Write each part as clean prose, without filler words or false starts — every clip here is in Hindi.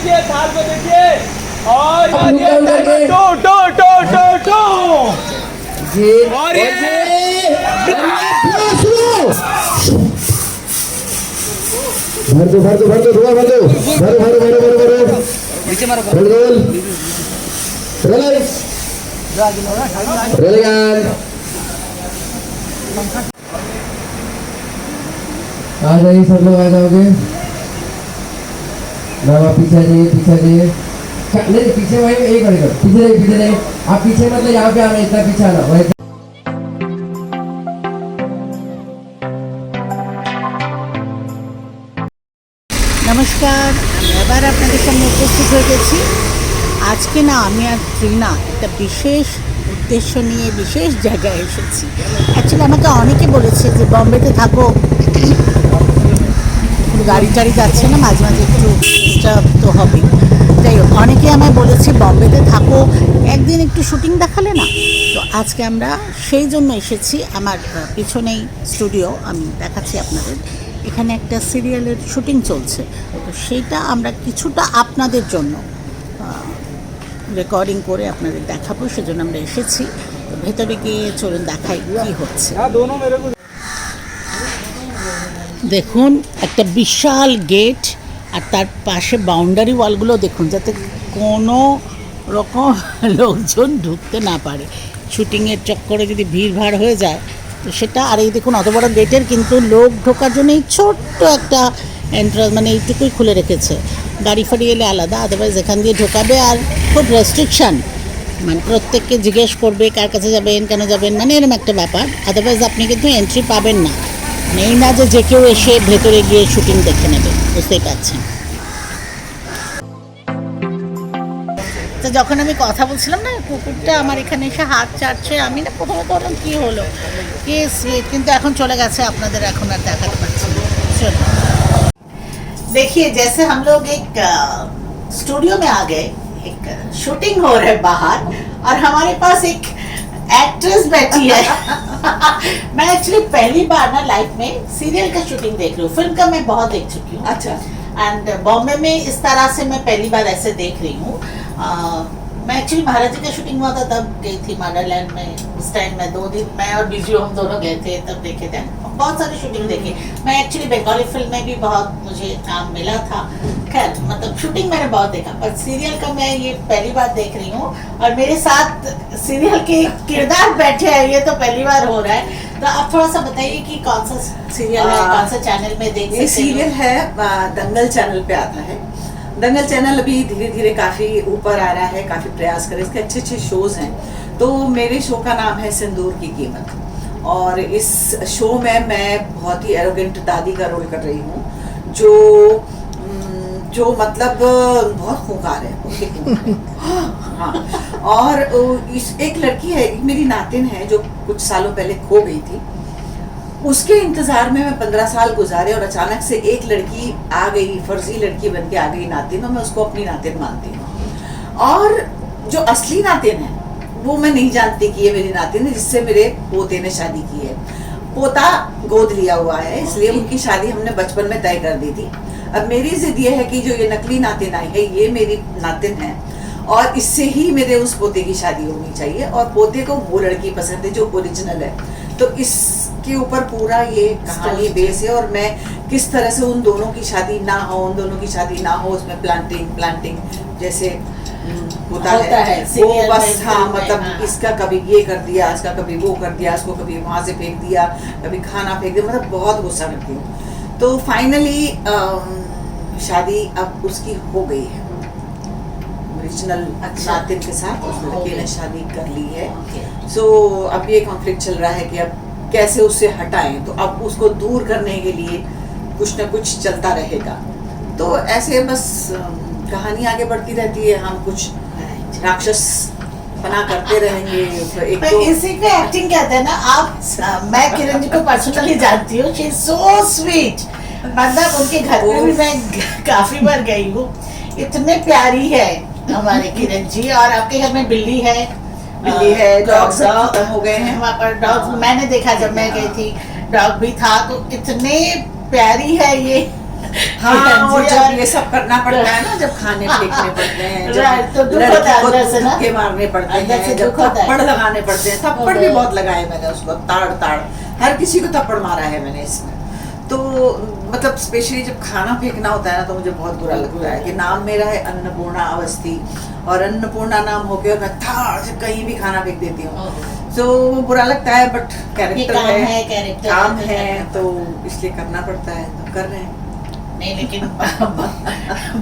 देखिए, थाल को देखिए। और ये टो टो टो टो टो। और ये भर दो धुआं भर दो भरो नीचे मारो। आ जाइए सब लोग, आ जाओगे। आप पीछे जाइए, नहीं पीछे वही एक मिनट, पीछे नहीं आप पीछे मतलब यहाँ पे आना, इतना पीछे आना वही। নমস্কার, আমি আবার আপনাদের সামনে উপস্থিত হয়ে গেছি। আজকে না আমি আর ট্রিনা একটা বিশেষ উদ্দেশ্য নিয়ে বিশেষ জায়গায় এসেছি। অ্যাকচুয়ালি আমাকে অনেকে বলেছে যে বম্বেতে থাকো, গাড়ি টাড়ি যাচ্ছে না, মাঝে মাঝে একটু ডিস্টার্ব তো হবে। যাই হোক, অনেকে আমায় বলেছে বম্বেতে থাকো, একদিন একটু শুটিং দেখালে না। তো আজকে আমরা সেই জন্য এসেছি। আমার পিছনেই স্টুডিও, আমি দেখাচ্ছি আপনাদের। এখানে একটা সিরিয়ালের শুটিং চলছে, তো সেইটা আমরা কিছুটা আপনাদের জন্য রেকর্ডিং করে আপনাদের দেখাবো, সেজন্য আমরা এসেছি। তো ভেতরে গিয়ে চলুন দেখাই কী হচ্ছে। দেখুন, একটা বিশাল গেট, আর তার পাশে বাউন্ডারি ওয়ালগুলো দেখুন, যাতে কোনো রকম লোকজন ঢুকতে না পারে। শুটিংয়ের চক্করে যদি ভিড়ভাড় হয়ে যায় তো সেটা। আর এই দেখুন, অত বড় গেটের কিন্তু লোক ঢোকার জন্য এই ছোট্ট একটা এন্ট্রান্স, মানে এইটুকুই খুলে রেখেছে। গাড়ি ফাড়ি এলে আলাদা, আদারওয়াইজ এখান দিয়ে ঢোকাবে। আর খুব রেস্ট্রিকশান, মানে প্রত্যেককে জিজ্ঞেস করবে কার কাছে যাবেন, কেন যাবেন, মানে এরকম একটা ব্যাপার। আদারওয়াইজ আপনি কিন্তু এন্ট্রি পাবেন না। নেই না যে কেউ এসে ভেতরে গিয়ে শুটিং দেখে নেবে, বুঝতেই পারছেন। তো যখন আমি কথা বলছিলাম না, কুকুরটা আমার এখানে এসে হাত চাটছে, আমি না প্রথমে ধরলাম কী হলো, কে সুইট, কিন্তু এখন চলে গেছে, আপনাদের এখন আর দেখাতে পারছি না। চলো देखिए, जैसे हम लोग एक स्टूडियो में आ गए, एक शूटिंग हो रहा है बाहर, और हमारे पास एक एक्ट्रेस बैठी है। मैं एक्चुअली पहली बार ना लाइफ में सीरियल का शूटिंग देख रही हूँ। फिल्म का मैं बहुत देख चुकी हूँ। अच्छा। एंड बॉम्बे में इस तरह से मैं पहली बार ऐसे देख रही हूँ। मैं एक्चुअली महाराजी का शूटिंग हुआ था, तब गई थी मदरलैंड में। उस टाइम मैं 2 दिन, मैं और बिजू हम दोनों गए थे, तब देखे थे। बहुत सारी शूटिंग देखी। मैं एक्चुअली बंगाली फिल्म में भी बहुत मुझे काम मिला था। खैर, मतलब शूटिंग मैंने बहुत देखा, पर सीरियल का मैं ये पहली बार देख रही हूँ। और मेरे साथ सीरियल के किरदार बैठे हैं, ये तो पहली बार हो रहा है। तो आप थोड़ा सा बताइए कि कौन सा सीरियल है, कौन सा चैनल में देख सकते हैं? ये सीरियल है दंगल चैनल पे आता है। दंगल चैनल अभी धीरे धीरे काफ़ी ऊपर आ रहा है, काफ़ी प्रयास करे, इसके अच्छे अच्छे शोज़ हैं। तो मेरे शो का नाम है सिंदूर की कीमत, और इस शो में मैं बहुत ही एरोगेंट दादी का रोल कर रही हूँ, जो मतलब बहुत खूंखार है। हाँ, और एक लड़की है, मेरी नातिन है, जो कुछ सालों पहले खो गई थी। उसके इंतजार में मैं 15 साल गुजारे, और अचानक से एक लड़की आ गई, फर्जी लड़की बन के आ गई नातिन, और मैं उसको अपनी नातिन मानती हूँ। और जो असली नातिन है वो मैं नहीं जानती कि ये मेरी नातिन है, जिससे मेरे पोते ने शादी की है। पोता गोद लिया हुआ है, इसलिए उनकी शादी हमने बचपन में तय कर दी थी। अब मेरी जिद ये है कि जो ये नकली नातिन आई है, ये मेरी नातिन है, और इससे ही मेरे उस पोते की शादी होनी चाहिए। और पोते को वो लड़की पसंद है जो ओरिजिनल है। तो इसके ऊपर पूरा ये कहानी बेस है, और मैं किस तरह से उन दोनों की शादी ना हो, उसमें प्लांटिंग जैसे होता है वो बस। हाँ, मतलब इसका कभी ये कर दिया, इसका कभी वो कर दिया, इसको कभी वहाँ से फेंक दिया, कभी खाना फेंक दिया, मतलब बहुत गुस्सा करती हूँ। तो फाइनली शादी अब उसकी हो गई है ओरिजिनल नातिन के साथ। उस लड़के ने शादी कर ली है। सो अब ये कॉन्फ्लिक्ट चल रहा है कि अब कैसे उससे हटाएं। तो अब उसको दूर करने के लिए कुछ न कुछ चलता रहेगा। तो ऐसे बस कहानी आगे बढ़ती रहती है, हम कुछ राक्षस बना करते रहेंगे। इसी को एक्टिंग कहते हैं ना आप। मैं किरण जी को पर्सनली जानती हूँ, शी इज सो स्वीट। मतलब उनके घर में भी मैं काफी बार गई हूँ, इतने प्यारी है हमारे किरण जी। और आपके घर में बिल्ली है, डॉग्स खत्म हो गए हैं वहाँ पर। डॉग मैंने देखा जब मैं गई थी, डॉग भी था। तो इतने प्यारी है ये। हाँ, और जी, जब ये सब करना पड़ता है ना, जब खाने फेंकने पड़ते हैं, Right, तो जब दुख होता है लड़की को अंदर से ना? धक्के मारने पड़ते अंदर से हैं, जब दुख होता है। थप्पड़ लगाने पड़ते हैं, थप्पड़ भी ओहो। बहुत लगाए मैंने उसको, ताड़ ताड़ हर किसी को थप्पड़ मारा है मैंने इसमें। तो मतलब स्पेशली जब खाना फेंकना होता है ना, तो मुझे बहुत बुरा लगता है कि नाम मेरा है अन्नपूर्णा अवस्थी, और अन्नपूर्णा नाम होके और मैं थाड़ से कहीं भी खाना फेंक देती हूँ, तो वो बुरा लगता है, बट कैरेक्टर काम है, है, character काम है, है, तो तो इसलिए करना पड़ता है, तो कर रहे हैं। नहीं लेकिन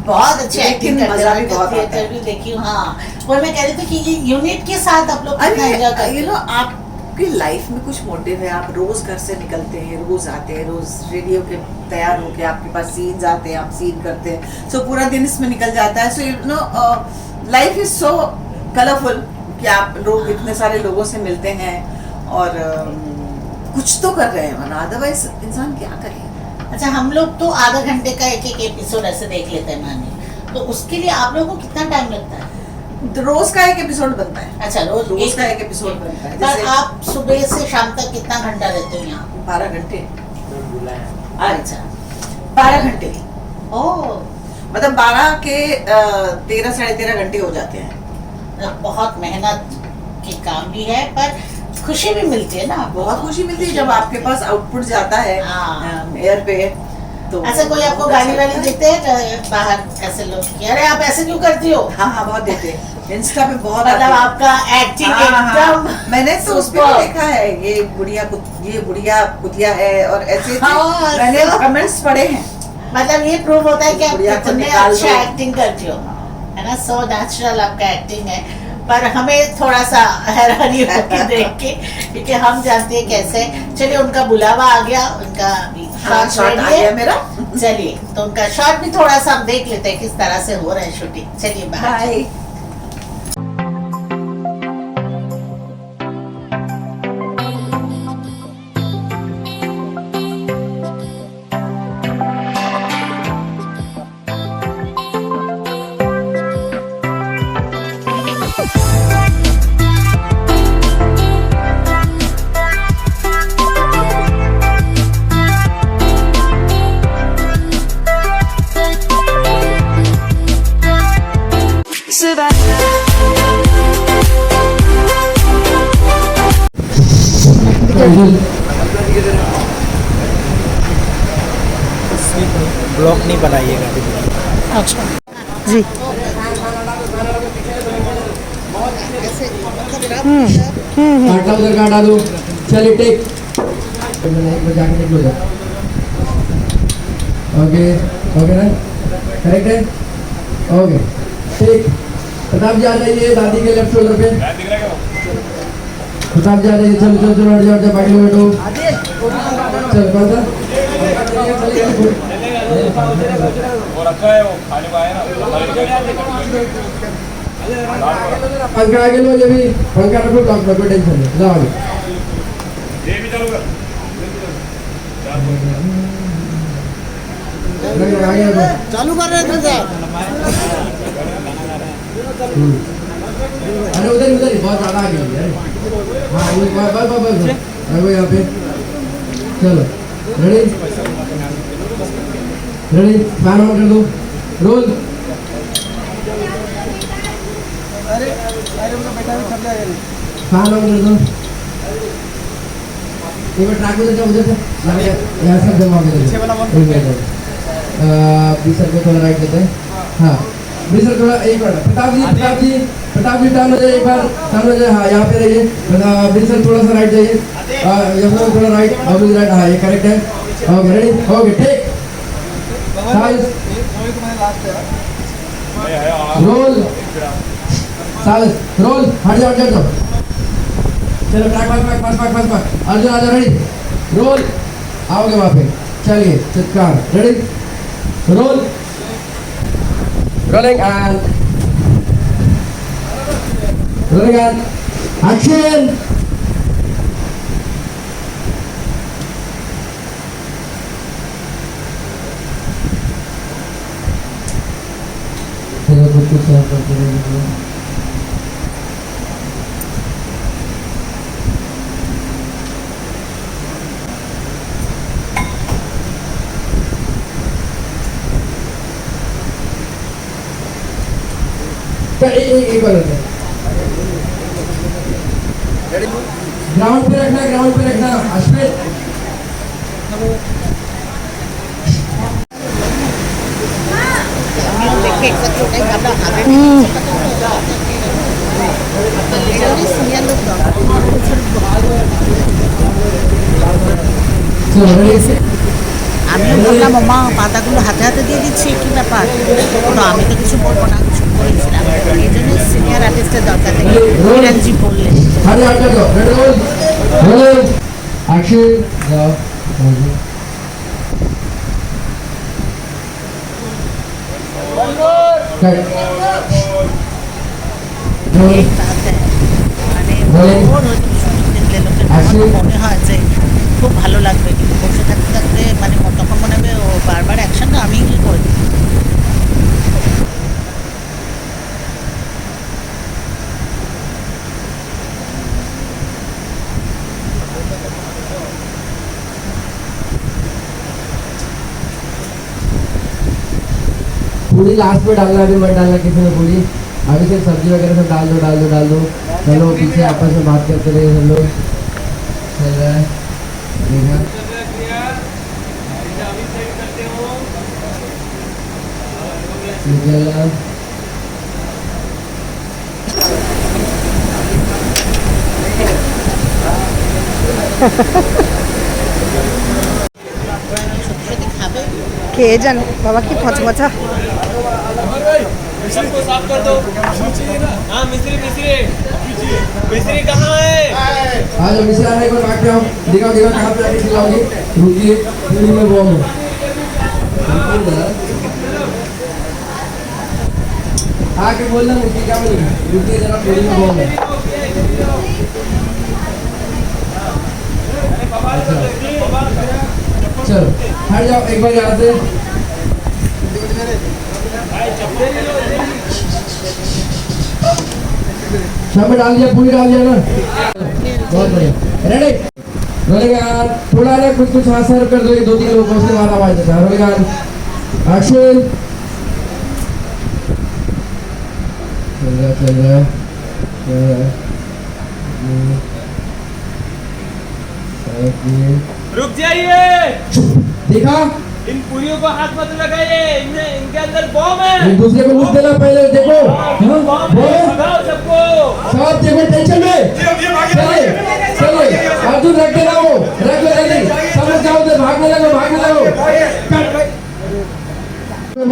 बहुत अच्छी लेकिन एक्टिंग करते मजा हैं, भी बहुत आता है। थिएटर भी देखी हूँ। हाँ, और मैं कह रही थी कि ये यूनिट के साथ आप लोग कितना एंजॉय करते अरे हैं। यू नो, आपकी लाइफ में कुछ मोटिव है, आप रोज घर से निकलते हैं, रोज आते हैं, रोज रेडियो के तैयार होके आपके पास सीन्स आते हैं, आप सीन करते हैं, सो पूरा दिन इसमें निकल जाता है। So you know, life is so colourful कि आप लोग इतने सारे लोगों से मिलते हैं, और कुछ तो कर रहे हैं, वरना अदरवाइज इंसान क्या करे। अच्छा, हम लोग तो आधा घंटे का एक एक एपिसोड ऐसे देख लेते हैं मानिए, तो उसके लिए आप लोगों को कितना टाइम लगता है? रोज का एक एपिसोड बनता है, अच्छा, रोज का एक एपिसोड बनता है, पर जैसे आप सुबह से शाम तक कितना घंटा रहते हो यहाँ? 12 घंटे। अच्छा, 12 घंटे ओह, मतलब 12 के 13 साढ़े 13 घंटे हो जाते हैं। बहुत मेहनत के काम भी है, पर खुशी भी मिलती है ना। बहुत खुशी मिलती है जब आपके पास आउटपुट जाता है हाँ। एयर पे। तो ऐसा कोई आपको बहुत गाली अच्छा वाली लगता है। देते हैं बाहर ऐसे लोग कि अरे आप ऐसे क्यों करती हो? हाँ हाँ, बहुत देते हैं, इंस्टा पे बहुत मतलब आते हैं। आपका एक्टिंग हाँ, हाँ, एकदम मैंने तो उस पे superb। देखा है, ये बुढ़िया कुतिया है, और ऐसे हाँ, मैंने so- कमेंट्स पढ़े हैं। मतलब ये प्रूव होता है कि आप बुढ़िया को कितने निकाल अच्छा दो। एक्टिंग करती हो, है ना। सो नेचुरल आपका एक्टिंग है, पर हमें थोड़ा सा हैरानी होती देख के, क्योंकि हम जानते हैं कैसे। चलिए, उनका बुलावा आ गया, उनका हाँ, शॉट आ गया मेरा। चलिए, तो उनका शॉट भी थोड़ा सा हम देख लेते हैं किस तरह से हो रहा है शूटिंग। चलिए बाहर बाय। ब्लॉक नहीं बनाइएगा। अच्छा जी, ऐसे काटा उधर काटा दो, चलिए टेक जाके टेक लो जा। ओके ओके ना, करेक्ट है, ओके टेक। प्रताप जी आ जाइए दादी के लेफ्ट शोल्डर पे, प्रताप जी आ जाइए, चलो चलो चलो, हट जाओ बाकी लोग बैठो, चल कौन सा पंखा आगे लो, ये भी पंखा रखो, ब्लॉक में कोई टेंशन नहीं, जाओ आगे। आगे रखो। चालू कर रहे थे सर। अरे उधर उधर ही बहुत ज्यादा आगे है। हाँ वो बस बस बस रखो यहाँ पे, चलो रेडी रेडी, फैन ऑन कर दो, रोल। फैन ऑन कर दो, एक बार ट्रैक उधर जाओ, उधर से यहाँ सब जमा हो गया। बीस को थोड़ा राइट देते हैं, हाँ बीस थोड़ा एक बार, प्रताप जी टर्न हो जाए, एक बार टर्न हो जाए, हाँ यहाँ पे रहिए, बीस थोड़ा सा राइट जाइए, यहाँ थोड़ा राइट, अभी राइट, हाँ ये करेक्ट है, okay ready, okay take, roll, roll, हट जाओ, चलो पास, अर्जुन आ जाओ, रेडी, रोल, आओगे वहाँ पे, चलिए चित्कार, ready, roll, rolling and action. चलो कुछ शेयर करते रहिए। तो एक बार ग्राउंड पे रखना अश्विन দেখে একটু ভালো হবে সিনিয়র লোক আমিও বললাম মা পাতাগুলো হাতে হাতে দিয়ে দিচ্ছি কি ব্যাপার, তো আমি তো কিছু বলবো না, কিছু বলেছিলাম। এই জন্য সিনিয়র আর্টিস্টের দরকার নেই, কিরণজি বললেন। মানে মনে হয় যে খুব ভালো লাগবে, কিন্তু বসে থাকতে থাকতে মানে তখন মনে হবে ও বারবার অ্যাকশন তো আমি কি করে দিই। पूरी लास्ट में डालना, अभी मत डालना किसी ने पूरी, अभी सिर्फ सब्जी वगैरह सब डाल दो। चलो पीछे आपस में बात करते रहे सब लोग। चल रहा है देखा निकल रहा সত্যি খাবে খেয়ে জানো বাবা কি ফচফচা। सबको साफ कर दो। हाँ मिस्त्री मिस्त्री कहाँ है? आज मिश्रा है कोई बात क्या दिखाओ कहाँ पे आके खिलाओगी, रुकिए पूरी में बॉम आके बोलना मुझे क्या बोलेगी, रुकिए जरा पूरी में बॉम है। चलो हट जाओ एक बार यहाँ से। सब में डाल दिया, पूरी डाल दिया ना, बहुत बढ़िया। रेडी रोलेगा, थोड़ा ना कुछ हाथ सर कर दो, 2-3 लोग उसके बाद आवाज देता है। रोलेगा एक्शन, चल रहा रुक जाइए, देखा इन पूरियों को हाथ मत लगाइए, इनके अंदर बॉम्ब है। एक दूसरे को मुझ देना पहले, देखो बॉम्ब है, भगाओ सबको। सब देखो टेंशन में, चलिए अर्जुन रख देना, वो रख लो जल्दी, सब लोग जाओ उधर, भागने लगो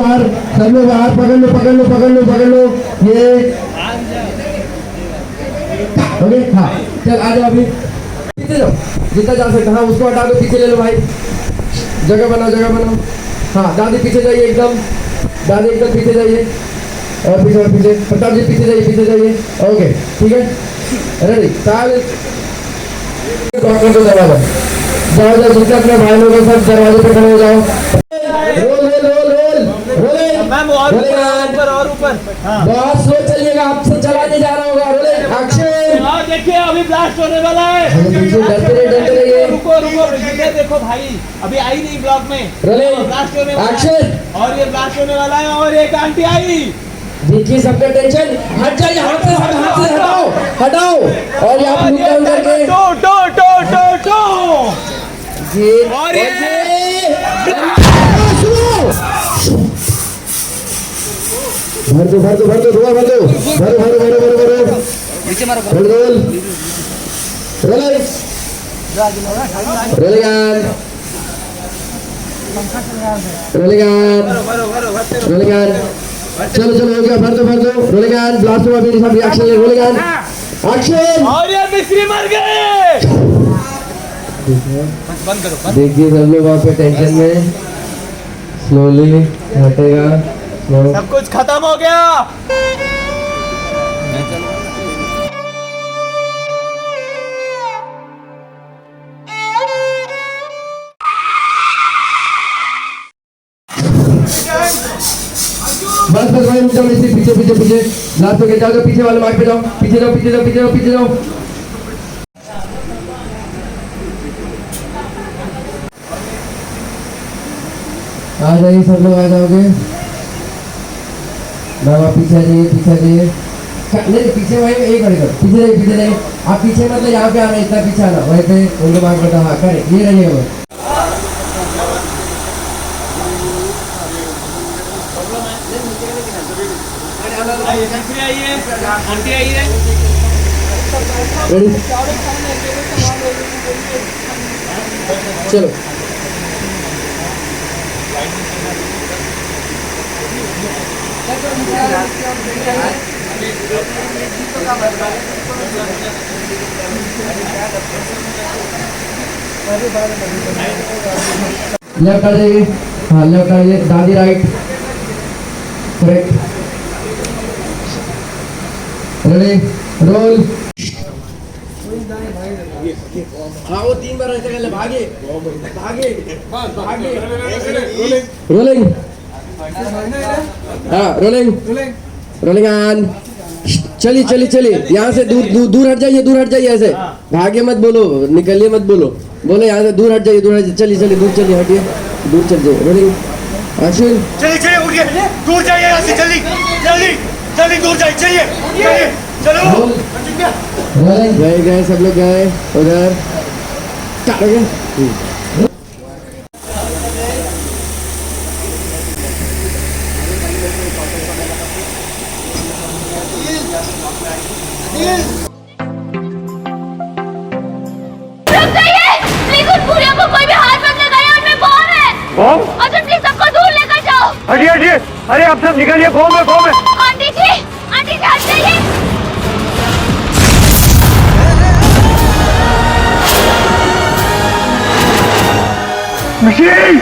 बाहर, सब लोग बाहर, पकड़ लो ये ओके। हाँ चल आ जाओ, अभी पीछे जाओ जितना जा सकते। हाँ उसको हटा दो, पीछे ले लो भाई, जगह बनाओ। हाँ दादी पीछे जाइए, एकदम पीछे जाइए, और पीछे प्रताप जी पीछे जाइए। ओके ठीक है, रेडी चाल दरवाजा जाओ जिनके अपने भाई लोग सब दरवाजे पे खड़े हो जाओ। रोल मैम और ऊपर। बहुत स्लो चलिएगा, आपसे चला नहीं जा रहा होगा। रोलिंग एक्शन, देखिए अभी ब्लास्ट होने वाला है। डरते रहिए। रुको देखो भाई, अभी आई नहीं ब्लॉक में, रोलिंग ब्लास्ट होने वाला है। एक्शन, और ये ब्लास्ट होने वाला है, और एक आंटी आई। देखिए सबका टेंशन हट जाइए, हाथ से हटाओ और यहाँ पे लुक डाउन करके टो ये और ये भर दो धुआं भर दो, नीचे मारो रोलिंग चलो हो गया, भर दो रोलिंग ब्लास्ट हुआ, अभी सब रिएक्शन ले। रोलिंग एक्शन, और ये मिस्त्री मर गए। देखिए सब लोग वहाँ पे टेंशन में, स्लोली हटेगा, सब कुछ खत्म हो गया। बस भाई रुक जाओ, इसी पीछे लास्ट में जाओ, पीछे वाले मार्ग पे जाओ, पीछे जाओ। आ जाइए सब लोग, आ जाओगे। मैम आप पीछे जाइए, पीछे जाइए। नहीं पीछे वहीं एक मिनट करो, पीछे नहीं आप पीछे मतलब यहाँ पे आना, इतना पीछे आना, वहीं पे उनको मार्क करता। हाँ करें, ये रहिएगा मैम। आंटी आइए। रेडी चलो। लेफ्ट आ जाइए, हाँ लेफ्ट आ जाइए, दादी राइट, करेक्ट, रेडी रोल। हाँ वो 3 बार ऐसे कर ले, भागे भागे भागे, रोलिंग, हाँ रोलिंग रोलिंग ऑन। चलिए चलिए चलिए, यहाँ से दूर हट जाइए, दूर हट जाइए, ऐसे भागे मत बोलो, निकलिए मत बोलो, बोले यहाँ से दूर हट जाइए, दूर हट जाइए, चलिए चलिए दूर चलिए, हटिए दूर चल जाइए। Rolling action. चलिए चलिए उठिए, दूर जाइए यहाँ से, जल्दी जल्दी जल्दी दूर जाइए, चलिए चलिए चलो। गए सब लोग गए उधर, स्टार्ट हो गया। हटिए हटिए, अरे आप सब निकलिए, बॉम्ब है बॉम्ब है। आंटी जी हट जाइए। मशीन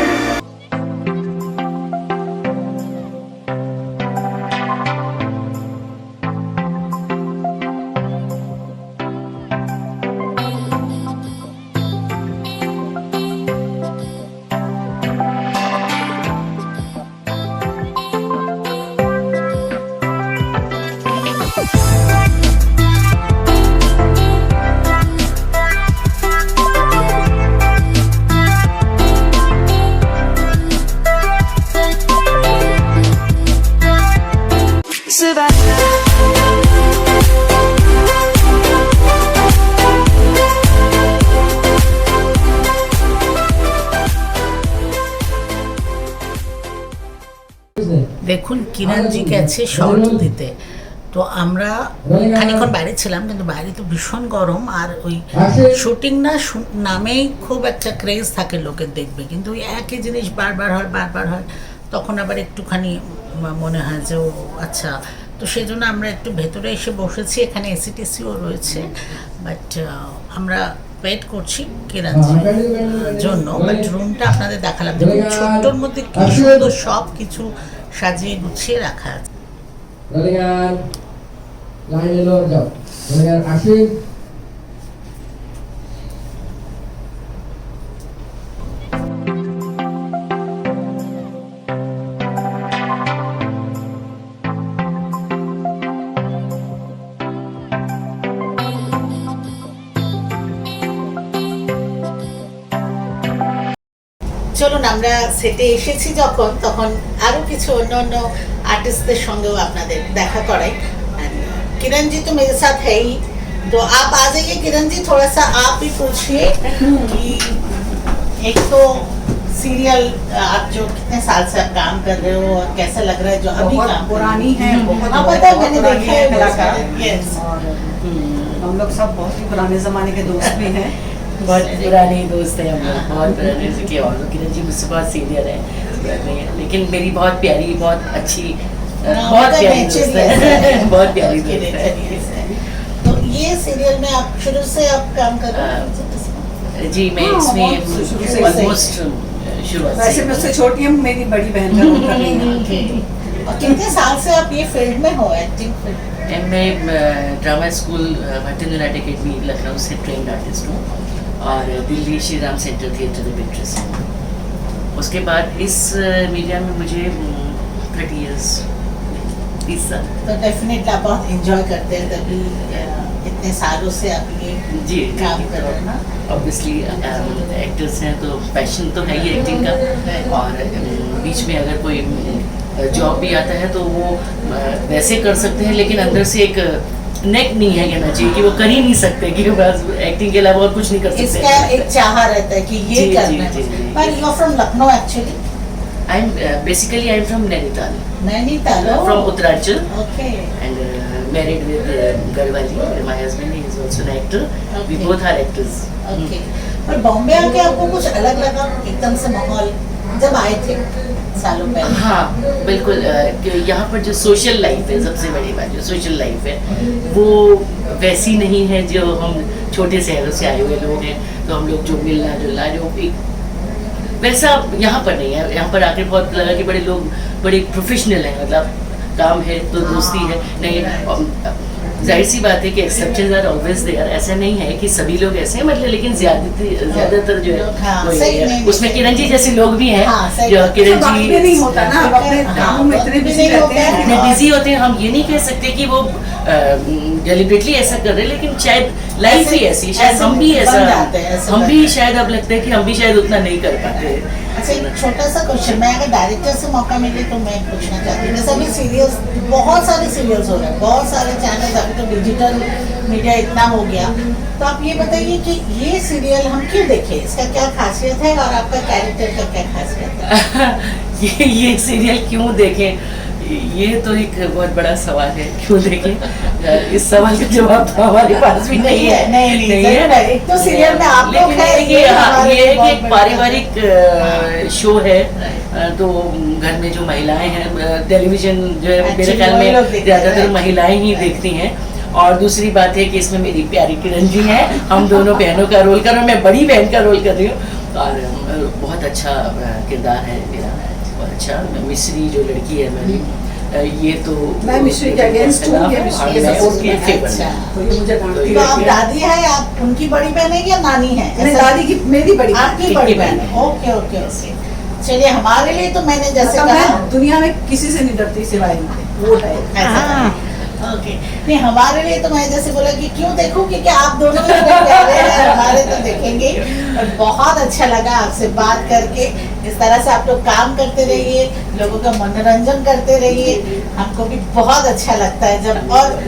দেখুন কিরণজি গেছে শর্ট দিতে, তো আমরা খানিকক্ষণ বাইরে ছিলাম, কিন্তু বাইরে তো ভীষণ গরম, আর ওই শুটিং না নামেই খুব একটা ক্রেজ থাকে লোকের দেখবে, কিন্তু ওই একই জিনিস বারবার হয়, তখন আবার একটুখানি মনে হয় যে ও আচ্ছা, তো সেই জন্য আমরা একটু ভেতরে এসে বসেছি, এখানে এসিটিসিও রয়েছে, বাট আমরা ওয়েট করছি কিরণজির জন্য। বাট রুমটা আপনাদের দেখালাম, দেখুন ছোট্টর মধ্যে কি সুন্দর সব কিছু সাজিয়ে গুছিয়ে রাখা আছে। লাইন এলো, যাও আসি। চলুন আমরা সেটে এসেছি যখন, তখন আরো কিছু অন্য आर्टिस्टদের সঙ্গেও আপনাদের দেখা করাই। किरण जी तो मेरे साथ है ही, तो आप आ जाइए किरण जी, थोड़ा सा आप भी पूछिए कि एक तो सीरियल आप जो कितने साल से आप काम कर रहे हो और कैसा लग रहा है जो अभी काम पुरानी है, बहुत पता है, मैंने देखा है कलाकार। यस, हम लोग सब बहुत ही पुराने जमाने के दोस्त भी हैं। बहुत पुराने दोस्त हैं हम लोग, बहुत पुराने से किया, और किरण जी मुझसे बहुत सीनियर है, लेकिन मेरी बहुत प्यारी, बहुत अच्छी, बहुत प्यारी दोस्त है, बहुत प्यारी दोस्त है। तो ये सीरियल में आप शुरू से आप काम कर रहे हैं? जी मैं इसमें ऑलमोस्ट शुरुआत वैसे से मैं उससे छोटी हूँ, मेरी बड़ी बहन का रोल कर रही हूँ। और कितने साल से आप ये फील्ड में हो, एक्टिंग फील्ड? मैं drama school Wharton united academy Lucknow से ट्रेंड आर्टिस्ट हूँ, और दिल्ली श्री राम सेंटर थिएटर में एक्ट्रेस हूँ। उसके बाद इस मीडिया में मुझे 30 इयर्स, 30 साल। तो डेफिनेटली आप बहुत एंजॉय करते हैं, तभी इतने सालों से आप ये जी काम कर रहे हैं ना। ऑब्वियसली एक्टर्स हैं तो पैशन तो है ही एक्टिंग का, और बीच में अगर कोई जॉब भी आता है तो वो वैसे कर सकते हैं, लेकिन अंदर से एक नेक नहीं है कहना चाहिए कि वो कर ही नहीं सकते, कि बस एक्टिंग के अलावा और कुछ नहीं कर सकते। इसका एक चाह रहता है कि ये जी, करना जी, जी, है। जी। पर you are from Lucknow actually? I am basically I am from Nainital, Nainital from Uttaranchal, okay. and married with Garwali. My husband is also an actor. We Okay. both are actors. Okay. पर बॉम्बे आके आपको कुछ अलग लगा एकदम से माहौल जब आए थे सालों पहले? हाँ बिल्कुल, कि यहाँ पर जो सोशल लाइफ है, सबसे बड़ी बात जो सोशल लाइफ है वो वैसी नहीं है जो हम छोटे शहरों से आए हुए लोग हैं, तो हम लोग जो मिलना जुलना जो एक वैसा यहाँ पर नहीं है। यहाँ पर आके बहुत लगा कि बड़े लोग बड़े प्रोफेशनल हैं, मतलब काम है तो दोस्ती है नहीं। जाहिर सी बात है कि एक्सेप्शंस आर ऑलवेज देयर, ऐसा नहीं है कि सभी लोग ऐसे हैं, मतलब लेकिन ज्यादातर जो है हाँ, वही सही है। नहीं, उसमें किरण जी जैसे लोग भी हैं, हाँ, सही जो बात। किरण वक्त जी में नहीं होता ना, अब अपने हाँ, कामों में इतने वक्त बिजी नहीं रहते हैं। होता है। इतने बिजी होते हैं, हम ये नहीं कह सकते कि वो डेलिबरेटली ऐसा कर रहे हैं, लेकिन शायद लाइफ ही ऐसी, शायद ऐसे हम भी बन ऐसा, जाते हैं, ऐसे हम बन भी जाते हैं। शायद अब लगता है कि हम भी शायद उतना नहीं कर पाते। अच्छा, एक छोटा सा क्वेश्चन, मैं अगर डायरेक्टर से मौका मिले तो मैं पूछना चाहती हूँ, जैसे अभी सीरियल्स, बहुत सारे सीरियल्स हो रहे हैं, बहुत सारे चैनल्स, अभी तो डिजिटल मीडिया इतना हो गया, तो आप ये बताइए कि ये सीरियल हम क्यों देखें, इसका क्या खासियत है और आपका कैरेक्टर का क्या खासियत है? ये सीरियल क्यों देखें, ये तो एक बहुत बड़ा सवाल है, क्यों देखें। इस सवाल का जवाब तो हमारे पास भी नहीं है। नहीं है। एक तो सीरियल में आप लोग लेकिन हैं, ये हमारे ये बहुत एक बड़ा- पारिवारिक शो है, तो घर में जो महिलाएं हैं, टेलीविजन जो है मेरे Actually ख्याल वही लोग में देखते हैं, ज्यादातर right? महिलाएं ही देखती हैं। और दूसरी बात है कि इसमें मेरी प्यारी किरण जी हैं, हम दोनों बहनों का रोल कर रहे हैं, मैं बड़ी बहन का रोल कर रही हूँ, और बहुत अच्छा किरदार है मेरा, बहुत अच्छा। मिश्री जो लड़की है मेरी, ये तो मैं मिश्री के against हूँ, ये मिश्री के मैं support उसकी में। फेवर अच्छा। में। तो ये मुझे डांटती तो है। आप दादी है, आप उनकी बड़ी बहन है या नानी है? नहीं, ऐसा- दादी की मेरी बड़ी बहन। आपकी बड़ी बहन है, ओके ओके ओके। चलिए, हमारे लिए तो मैंने जैसे मतलब कहा, मैं दुनिया में किसी से नहीं डरती सिवाय इनके, वो है। ओके, नहीं हमारे लिए तो मैं जैसे बोला कि क्यों देखूं, क्योंकि आप दोनों ही इतने प्यारे हैं, हमारे तो देखेंगे। और बहुत अच्छा लगा आपसे बात करके, इस तरह से आप लोग काम करते रहिए, लोगों का मनोरंजन करते रहिए, हमको भी बहुत अच्छा लगता है जब, और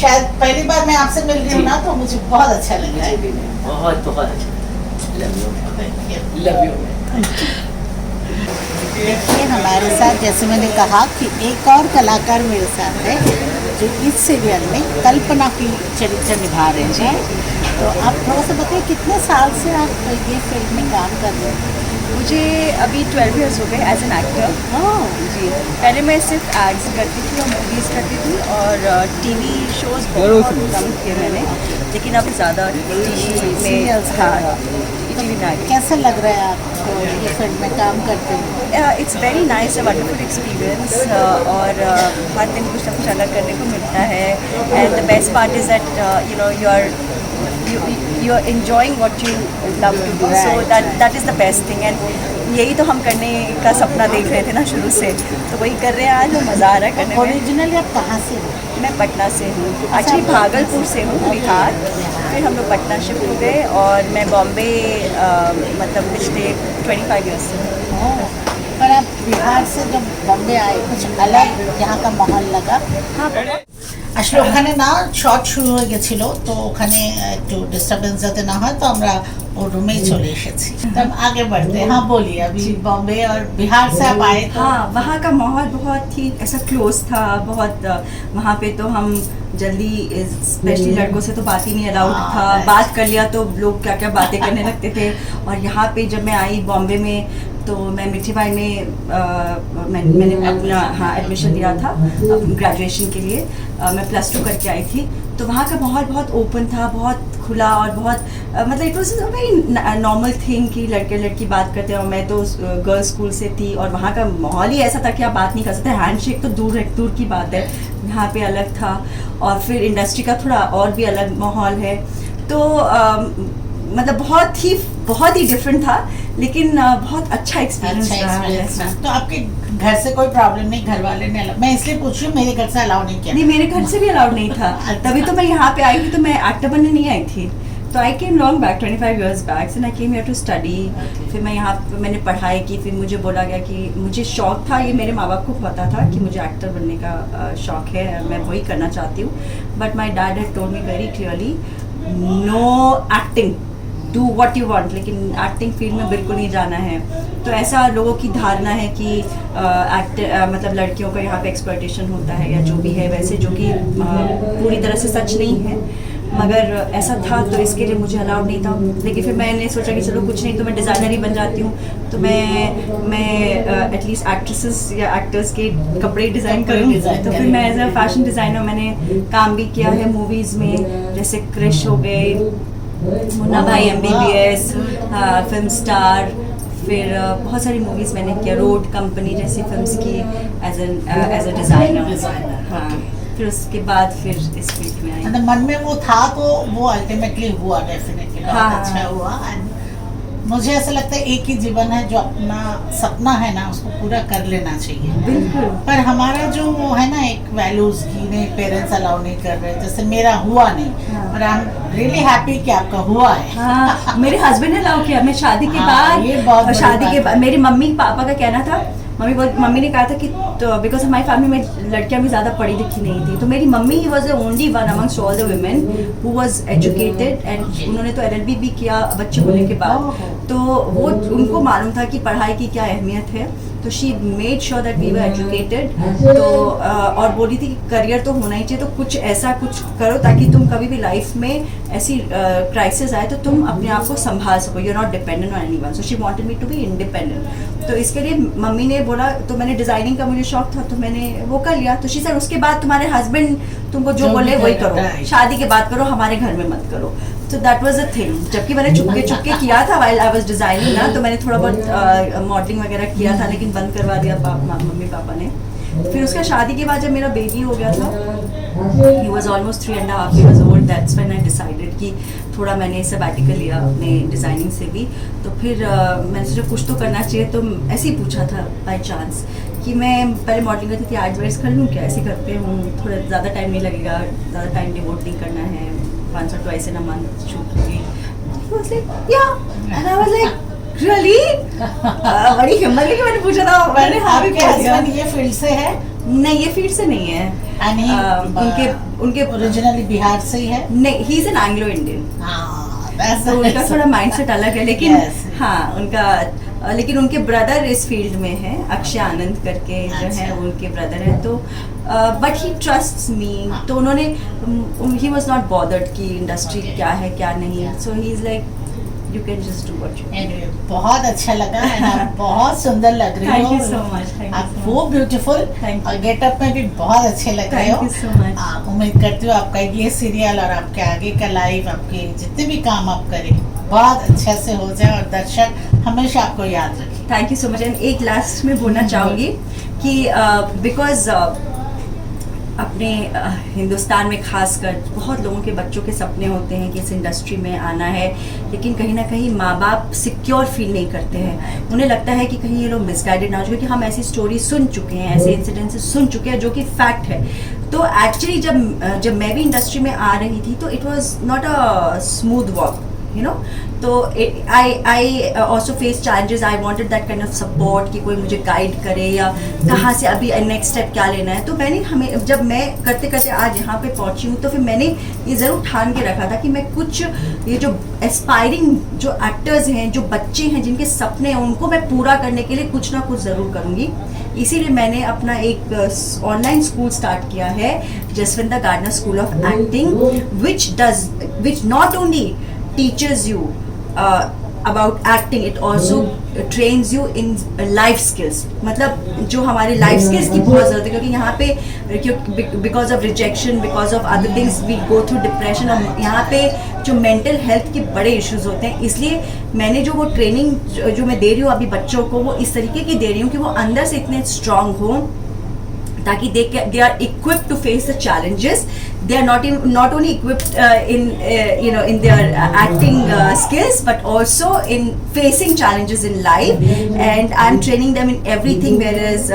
शायद पहली बार मैं आपसे मिल रही हूँ ना, तो मुझे बहुत अच्छा लग रहा है। बहुत बहुत अच्छा, लव यू। देखिए, हमारे साथ जैसे मैंने कहा कि एक और कलाकार मेरे साथ है जो इस सीरियल में कल्पना की चरित्र निभा रहे हैं। तो आप थोड़ा सा बताइए, कितने साल से आप ये फिल्म में काम कर रहे हैं? मुझे अभी 12 इयर्स हो गए एज एन एक्टर। जी, पहले मैं सिर्फ एड्स करती थी और मूवीज़ करती थी, और टीवी शोज़ बहुत कम किए मैंने, लेकिन अब ज़्यादा टीवी में, Serials हाँ, का। टीवी में। कैसा लग रहा है आपको ये फिल्म में काम करते हुए? It's very nice, a wonderful experience, और हर दिन कुछ ना कुछ अलग करने को मिलता है। And the best part is that you know you are enjoying what you love to do, so that is the best thing, and यही तो हम करने का सपना देख रहे थे ना शुरू से, तो वही कर रहे हैं आज, और मज़ा आ रहा है करने में। ओरिजिनली आप कहाँ से हो? मैं पटना से हूँ, एक्चुअली भागलपुर से हूँ, बिहार। फिर हम लोग पटना शिफ्ट हो गए, और मैं बॉम्बे मतलब पिछले 25 ईयर्स से हूँ। पर आप बिहार से जब बॉम्बे आए, कुछ अलग यहाँ का माहौल लगा? हाँ, बहुत। আসলে ওখানে না শর্ট শুরু হয়ে গেছিল, তো ওখানে একটু ডিস্টারবেন্স যাতে না হয়, তো আমরা ও रूमेই चले एसेছি। तब आगे बढ़ते हैं। हाँ बोलिए, अभी बॉम्बे और बिहार से आप आए तो हाँ, वहाँ का माहौल बहुत ही ऐसा क्लोज था, बहुत वहाँ पे तो हम जल्दी, स्पेशली लड़कों से तो बात ही नहीं अलाउड हाँ, था, right. बात कर लिया तो लोग क्या क्या बातें करने लगते थे। और यहाँ पे जब मैं आई बॉम्बे में, तो मैं मिठीबाई में मैंने अपना एडमिशन लिया था ग्रेजुएशन के लिए। मैं +2 करके आई थी, तो वहाँ का माहौल बहुत ओपन था, बहुत खुला, और बहुत मतलब it was a very normal thing कि लड़के लड़की बात करते हैं। और मैं तो गर्ल्स स्कूल से थी, और वहाँ का माहौल ही ऐसा था कि आप बात नहीं कर सकते, हैंडशेक तो दूर की बात है। यहाँ पे अलग था, और फिर इंडस्ट्री का थोड़ा और भी अलग माहौल है, तो मतलब बहुत ही डिफरेंट था, लेकिन बहुत अच्छा एक्सपीरियंस रहा है। तो आपके घर से कोई प्रॉब्लम नहीं, घर वाले ने अलाउ, मैं इसलिए पूछ रही हूँ, मेरे घर से अलाउ नहीं किया। नहीं, मेरे घर से भी अलाउड नहीं था, तभी तो मैं यहाँ पे आई थी, तो मैं एक्टर बनने नहीं आई थी, तो I came long back 25 years back and I came here to study. फिर मैं यहाँ पे मैंने पढ़ाई की, फिर मुझे बोला गया कि मुझे शौक था, ये मेरे माँ बाप को पता था कि मुझे एक्टर बनने का शौक है, मैं वही करना चाहती हूँ। But my dad had told me very clearly, know acting, do what you want, लेकिन एक्टिंग फील्ड में बिल्कुल नहीं जाना है। तो ऐसा लोगों की धारणा है कि मतलब लड़कियों का यहाँ पे एक्सप्लॉयटेशन होता है या जो भी है वैसे, जो कि पूरी तरह से सच नहीं है, मगर ऐसा था तो इसके लिए मुझे अलाउड नहीं था। लेकिन फिर मैंने सोचा कि चलो कुछ नहीं तो मैं डिज़ाइनर ही बन जाती हूँ, तो मैं एटलीस्ट एक्ट्रेसेस या एक्टर्स के कपड़े डिज़ाइन करूँ। तो फिर मैं एज अ फैशन डिज़ाइनर मैंने काम भी किया है मूवीज़ में, जैसे क्रिश हो गए, मुन्ना भाई MBBS, फिल्म स्टार, फिर बहुत सारी मूवीज़ मैंने किया, रोड कंपनी जैसी फिल्म्स की एज अ डिज़ाइनर। हाँ, फिर उसके बाद फिर इस फील्ड में आई। मतलब मन में वो था तो वो अल्टीमेटली हुआ, डेफिनेटली बहुत हाँ। अच्छा हुआ। एंड मुझे ऐसा लगता है एक ही जीवन है, जो अपना सपना है ना उसको पूरा कर लेना चाहिए। बिल्कुल। पर हमारा जो वो है ना एक वैल्यूज की नहीं, पेरेंट्स अलाउ नहीं कर रहे, जैसे मेरा हुआ नहीं। हाँ। और आई एम रियली हैप्पी कि आपका हुआ है। हाँ, मेरे हस्बैंड ने अलाउ किया। मैं शादी के हाँ, ये बहुत बाद बड़ी शादी बात के है। बाद मेरे मम्मी पापा का कहना था, मम्मी ने कहा था कि तो बिकॉज हमारी फैमिली में लड़कियां भी ज़्यादा पढ़ी लिखी नहीं थी, तो मेरी mummy he was the only one amongst all the women who was educated, and उन्होंने तो LLB भी किया बच्चे होने के बाद। तो वो उनको मालूम था कि पढ़ाई की क्या अहमियत है, तो she made sure that we were educated. तो और बोली थी कि करियर तो होना ही चाहिए, तो कुछ ऐसा कुछ करो ताकि तुम कभी भी लाइफ में ऐसी क्राइसिस आए तो तुम अपने आप को संभाल सको, you are not dependent on anyone. So she wanted me to be independent. तो इसके लिए मम्मी ने बोला, तो मैंने डिज़ाइनिंग का मुझे शौक था तो मैंने वो कर लिया। तो शी सर उसके बाद तुम्हारे हस्बैंड तुमको जो बोले वही करो, शादी के बाद करो, हमारे घर में मत करो। तो दैट वाज अ थिंग। जबकि मैंने चुपके चुपके किया था व्हाइल आई वाज डिजाइनिंग ना, तो मैंने थोड़ा बहुत मॉडलिंग वगैरह किया था, लेकिन बंद करवा दिया मम्मी पापा ने। फिर उसका शादी के बाद जब मेरा बेबी हो गया था, he was almost 3.5 years old, that's when I decided कि थोड़ा मैंने सबैटिकल लिया अपने डिज़ाइनिंग से भी। तो फिर मैंने सोचा कुछ तो करना चाहिए, तो ऐसे ही पूछा था बाय चांस कि मैं पहले मॉडलिंग करती थी, आर्ट वेयर्स कर लूँ क्या, ऐसे करते हूँ, थोड़ा ज़्यादा टाइम नहीं लगेगा, ज़्यादा टाइम डिवोट नहीं करना है, 1 or 2 in a month shoot होगी। He was like, yeah, and I was like, really? बड़ी हिम्मत लेके मैंने पूछा था, मैंने हाँ भी कह दिया। ये फील्ड से है? नहीं, ये फील्ड से नहीं है। उनके ओरिजिनली बिहार से ही है? नहीं, he is an Anglo Indian. तो उनका थोड़ा माइंडसेट अलग है, लेकिन Yes. हाँ उनका, लेकिन उनके ब्रदर इस फील्ड में है, अक्षय आनंद करके जो है अच्छा। उनके ब्रदर हैं। तो बट ही ट्रस्ट्स मी, तो उन्होंने ही वाज नॉट बॉदर्ड कि इंडस्ट्री क्या है क्या नहीं, so he is like you can just do what you. Anyway, बहुत अच्छा लगा and आप बहुत सुंदर लग रही हो। Thank you so much, thank you आप so वो ब्यूटीफुल Thank you. और गेटअप में भी बहुत अच्छे लग रहे हो। Thank you so much. उम्मीद करती हूँ आपका ये सीरियल और आपके आगे का लाइफ, आपके जितने भी काम आप करें बहुत अच्छा से हो जाए और दर्शक हमेशा आपको याद रखें। Thank you so much. And एक लास्ट में बोलना चाहूँगी कि बिकॉज अपने हिंदुस्तान में खासकर बहुत लोगों के बच्चों के सपने होते हैं कि इस इंडस्ट्री में आना है, लेकिन कहीं ना कहीं माँ बाप सिक्योर फील नहीं करते हैं। उन्हें लगता है कि कहीं ये लोग मिसगाइडेड ना हो, क्योंकि हम ऐसी स्टोरी सुन चुके हैं, ऐसे इंसिडेंसेस सुन चुके हैं जो कि फैक्ट है। तो एक्चुअली जब मैं भी इंडस्ट्री में आ रही थी तो it was not a smooth walk, you know, तो I also face challenges. I wanted that kind of support कि कोई मुझे गाइड करे या कहाँ से अभी नेक्स्ट स्टेप क्या लेना है। तो मैंने जब मैं करते करते आज यहाँ पे पहुँची हूँ, तो फिर मैंने ये ज़रूर ठान के रखा था कि मैं कुछ ये जो एस्पायरिंग जो एक्टर्स हैं, जो बच्चे हैं जिनके सपने हैं, उनको मैं पूरा करने के लिए कुछ ना कुछ ज़रूर करूँगी। इसीलिए मैंने अपना एक ऑनलाइन स्कूल स्टार्ट किया है, जसविंदा Gardner school of acting, which not only teaches you about acting, it also trains you in life skills। मतलब जो हमारे लाइफ स्किल्स की बहुत ज़रूरत है, क्योंकि यहाँ पे because of rejection, because of other things we go through depression, और यहाँ पे जो मेंटल हेल्थ के बड़े इश्यूज होते हैं। इसलिए मैंने जो वो ट्रेनिंग जो मैं दे रही हूँ अभी बच्चों को, वो इस तरीके की दे रही हूँ कि वो अंदर से इतने स्ट्रांग हो ताकि they are equipped to face the challenges they are not only equipped in their acting skills, but also in facing challenges in life. And I'm training them in everything, whereas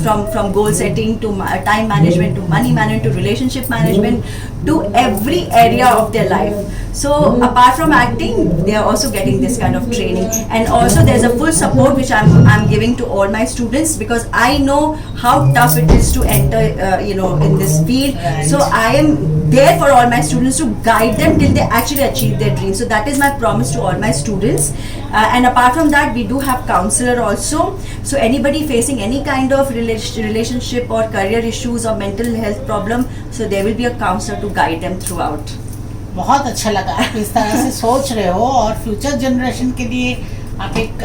from goal setting to time management to money management to relationship management to every area of their life. So apart from acting, they are also getting this kind of training, and also there's a full support which I'm giving to all my students, because I know how tough it is to enter in this field. So I am there for all my students to guide them till they actually achieve their dreams. So that is my promise to all my students. And apart from that, we do have counselor also. So anybody facing any kind of relationship or career issues or mental health problem, so there will be a counselor to guide them throughout. बहुत अच्छा लगा आप इस तरह से सोच रहे हो और फ्यूचर जनरेशन के लिए आप एक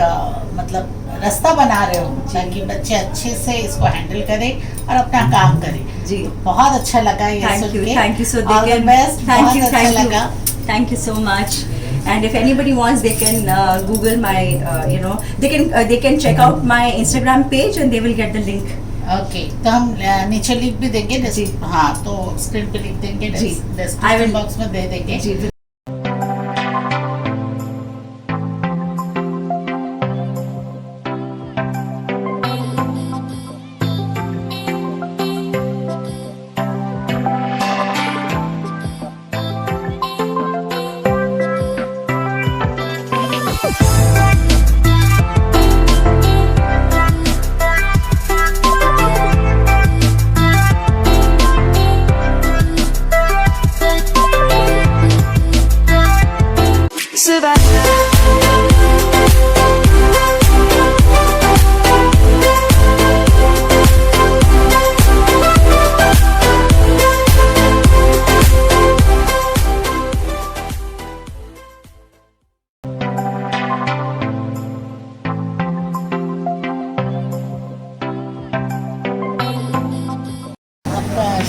मतलब रास्ता बना रहे हो ताकि बच्चे अच्छे से इसको हैंडल करें और अपना काम करें। जी, बहुत अच्छा लगा ये सुन के। Thank you so all the best. Thank you लगा। Thank you so much. And if anybody wants, they can Google my, they can check out my Instagram page and they will get the link. Okay, तो हम नीचे लिंक भी देंगे। जी। हाँ, तो स्क्रीन पे लिख देंगे, जी। डिस्क्रिप्शन बॉक्स में दे देंगे। जी।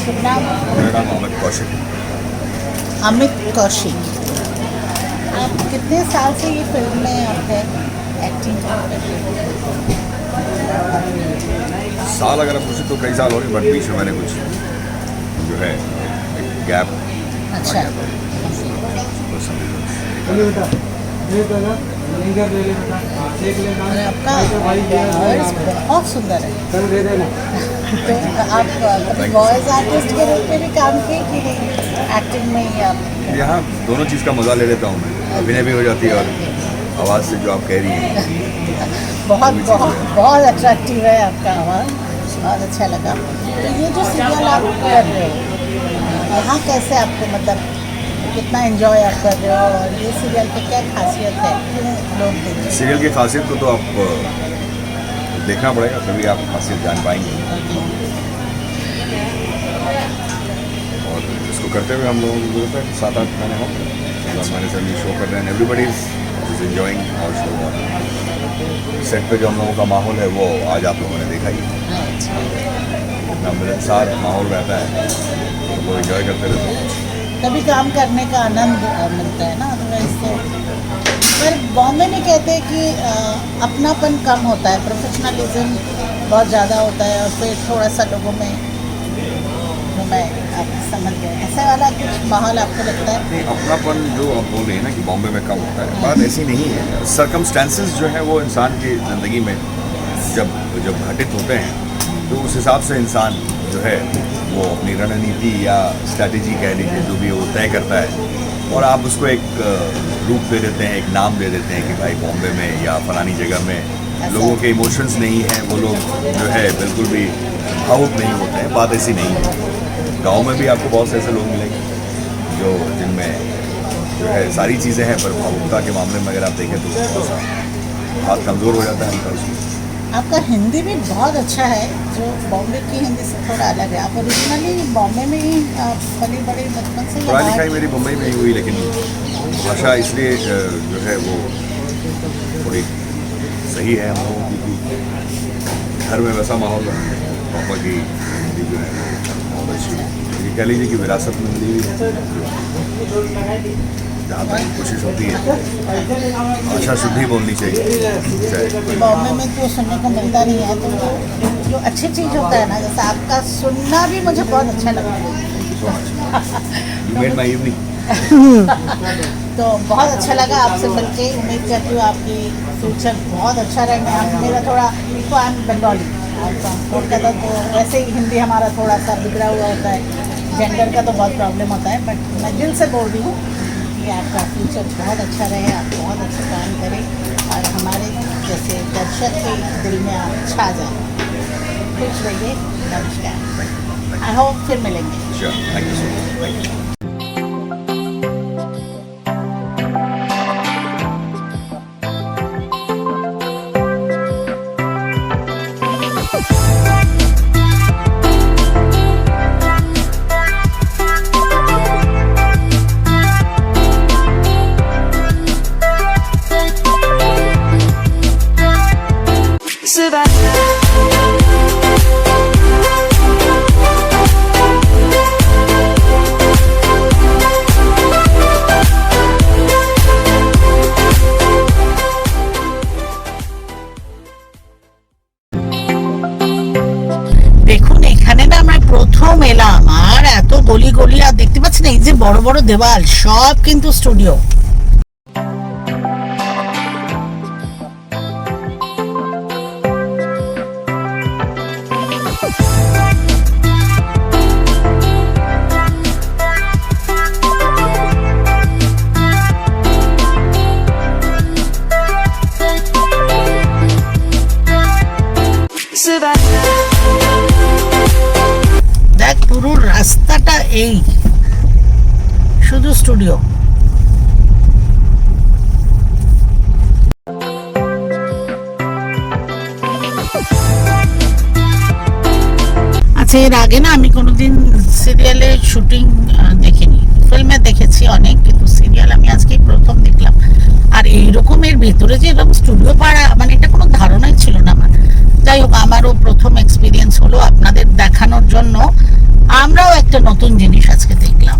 शुभ नाम? मेरा नाम अमित कौशिक। अमित कौशिक। आप कितने साल से ये फिल्म में आप हैं एक्टिंग कर रहे हैं? साल अगर आप पूछे तो कई साल हो गए, बट बीच में मैंने कुछ जो है एक गैप। अच्छा। और आपका वॉइस बहुत सुंदर है। तो आप वॉइस आर्टिस्ट के रूप में भी काम किए कि एक्टिंग में ही आप? यहाँ दोनों चीज़ का मज़ा ले लेता हूँ मैं, अभिनय भी हो जाती है और आवाज़ से जो आप कह रही हैं बहुत बहुत बहुत अट्रैक्टिव है आपका आवाज़, बहुत अच्छा लगा। तो ये जो सीरियल आप कर रहे हो यहाँ कैसे आपको मतलब कितना एंजॉय आप कर रहे हो और ये सीरियल की क्या खासियत है, क्यों लोग देखते हैं? सीरियल की खासियत को तो आप देखना पड़ेगा, तभी आप खासियत जान पाएंगे। और इसको करते हुए हम लोगों को 7-8 महीने हो, 10 महीने से हम ये शो कर रहे हैं। Everybody is enjoying our show. Set पे जो हम लोगों का माहौल है वो आज आप लोगों ने देखा ही, इतना मिलनसार माहौल रहता है, तो वो एंजॉय करते रहते हैं। तभी काम करने का आनंद मिलता है ना, अदरवाइज तो। पर बॉम्बे में कहते हैं कि अपनापन कम होता है, प्रोफेशनलिज्म बहुत ज़्यादा होता है और फिर थोड़ा सा लोगों में मैं आप समझ गए ऐसा वाला कुछ माहौल आपको लगता है? नहीं, अपनापन जो आप बोल रहे हैं ना कि बॉम्बे में कम होता है, बात ऐसी नहीं है। सर्कमस्टेंसेस जो है वो इंसान की ज़िंदगी में जब घटित होते हैं तो उस हिसाब से इंसान जो है वो अपनी रणनीति या स्ट्रैटेजी कह लीजिए जो भी वो तय करता है, और आप उसको एक रूप दे देते हैं, एक नाम दे देते हैं कि भाई बॉम्बे में या फलानी जगह में लोगों के इमोशंस नहीं हैं, वो लोग जो है बिल्कुल भी भावुक नहीं होते हैं। बात ऐसी नहीं है। गांव में भी आपको बहुत से ऐसे लोग मिलेंगे जो जिनमें जो है सारी चीज़ें हैं, पर भावुकता के मामले में अगर आप देखें तो थोड़ा सा हाथ कमज़ोर हो जाता है उनका उसमें। आपका हिंदी भी बहुत अच्छा है, जो बॉम्बे की हिंदी से थोड़ा अलग है। आप ओरिजिनली बॉम्बे में ही पले बड़े बचपन से? पढ़ाई लिखाई मेरी मुंबई में ही हुई, लेकिन भाषा इसलिए जो है वो थोड़ी सही है हम लोगों की, घर में वैसा माहौल है, पापा की हिंदी जो है बहुत अच्छी है, ये कह लीजिए कि विरासत में मिली हुई है। जहाँ तक कोशिश होती है भाषा शुद्धि बोलनी चाहिए। बॉम्बे में तो सुनने को मिलता नहीं है, तो जो अच्छी चीज़ होता है ना, जैसे आपका सुनना भी मुझे बहुत अच्छा लगता है। So much, you made my evening. तो बहुत अच्छा लगा आपसे मिलके। उम्मीद करती हूँ आपकी फ्यूचर बहुत अच्छा रहे। मेरा थोड़ा तो आई एम बंगाली और कोलकाता, तो वैसे ही हिंदी हमारा थोड़ा सा बिगड़ा हुआ होता है, जेंडर का तो बहुत प्रॉब्लम होता है, बट मैं दिल से बोल रही हूँ कि आपका फ्यूचर बहुत अच्छा रहे, आप बहुत अच्छा काम करें और हमारे जैसे दर्शक के दिल में आप छा जाए। खुश रहिए। नमस्कार। आई होप फिर मिलेंगे। Sure, thank you so much, thank you. দেখুন এখানে না আমরা প্রথম এলাম, আর এত গলি গলি, আর দেখতে পাচ্ছেন এই যে বড় বড় দেওয়াল, সব কিন্তু স্টুডিও। দেখ পুরো রাস্তাটা এই শুধু স্টুডিও। আচ্ছা, এর আগে না আমি কোনোদিন সিরিয়ালে শুটিং দেখিনি, ফিল্মে দেখেছি অনেক, কিন্তু সিরিয়াল আমি আজকে প্রথম দেখলাম। আর এইরকমের ভেতরে যে এরকম স্টুডিও পাড়া, মানে এটা কোনো ধারণাই ছিল না আমার। যাই হোক, আমারও প্রথম এক্সপিরিয়েন্স হলো, আপনাদের দেখানোর জন্য আমরাও একটা নতুন জিনিস আজকে দেখলাম।